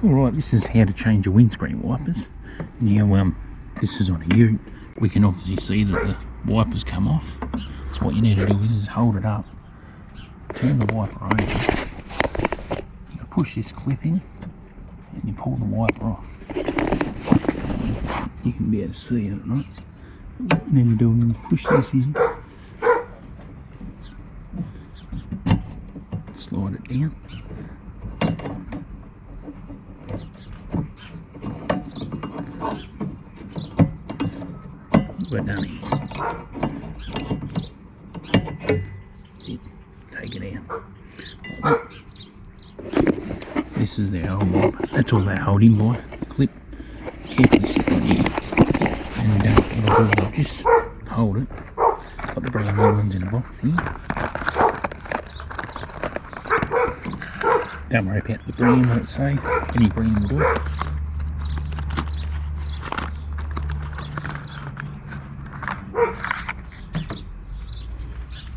Alright, this is how to change your windscreen wipers. Now, this is on a ute. We can obviously see that the wipers come off. So what you need to do is hold it up, turn the wiper over. You can push this clip in and you pull the wiper off. You can be able to see it, right? What you need to do is push this in, slide it down. We're done here. Take it out. This is the old wiper. That's all they're holding by. Clip. Carefully sit on here. And what I'll do is just hold it. Got the brand new ones in a box here. Don't worry about the brand, what it says. Any brand will do.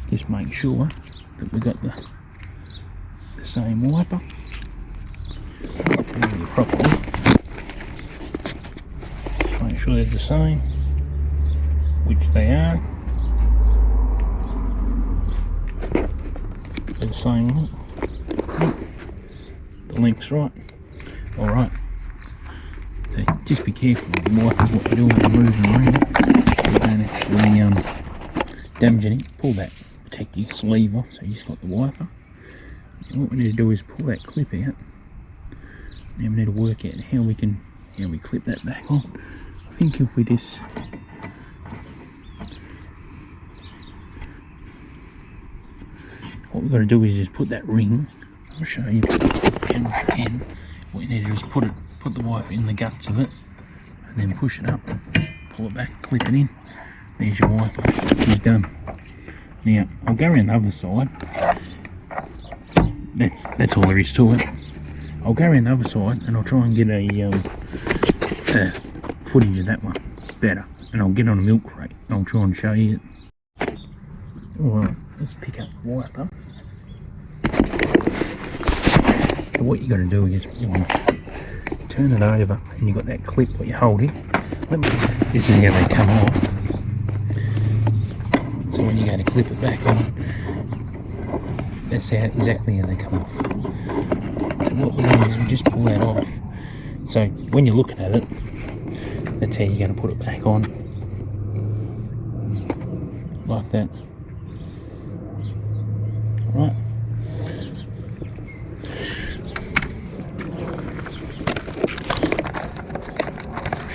Just make sure that we've got the same wiper properly. Just make sure they're the same, which they are. They're the same length. The length's right. Alright. So just be careful with the wipers, what we're doing when we're moving around. You don't actually damage anything. Pull that protective sleeve off so you just got the wiper. And what we need to do is pull that clip out. Now we need to work out how we clip that back on. I think if we just what we've got to do is just put that ring. I'll show you can. What you need to do is put the wiper in the guts of it and then push it up, pull it back, clip it in. There's your wiper. It's done. Now I'll go around the other side. That's all there is to it. I'll go around the other side and I'll try and get a footage of that one better, and I'll get on a milk crate and I'll try and show you it. Alright, let's pick up the wiper. So what you got to do is you want to turn it over, and you got that clip what you're holding. This is how they come off. So when you go to clip it back on, that's exactly how they come off. So what we're doing is we just pull that off. So when you're looking at it, that's how you're going to put it back on. Like that. Alright.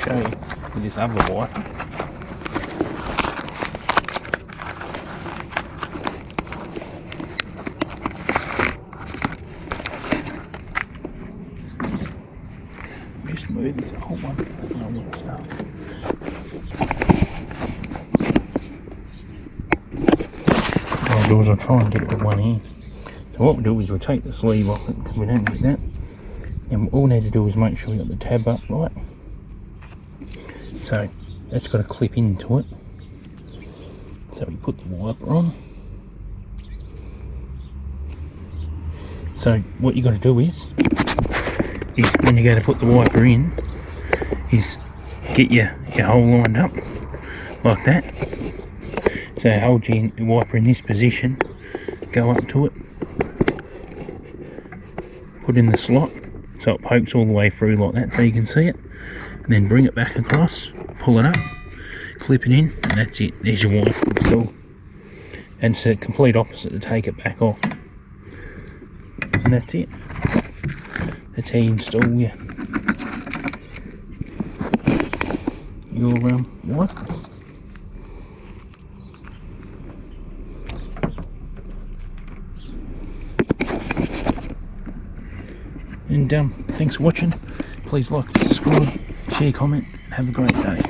Show you with this other wiper. Just move this whole one. What I'll do is I'll try and get it with one hand. So what we do is we'll take the sleeve off it because we don't need that. And all we need to do is make sure we got the tab up right. So that's got to clip into it. So we put the wiper on. So what you got to do is when you go to put the wiper in, is get your hole lined up like that. So hold your wiper in this position, go up to it, put in the slot so it pokes all the way through like that so you can see it, and then bring it back across, pull it up, clip it in, and that's it. There's your wiper installed. And it's the complete opposite to take it back off. And that's it. That's how you install your wipers. And thanks for watching. Please like, subscribe, share, comment, and have a great day.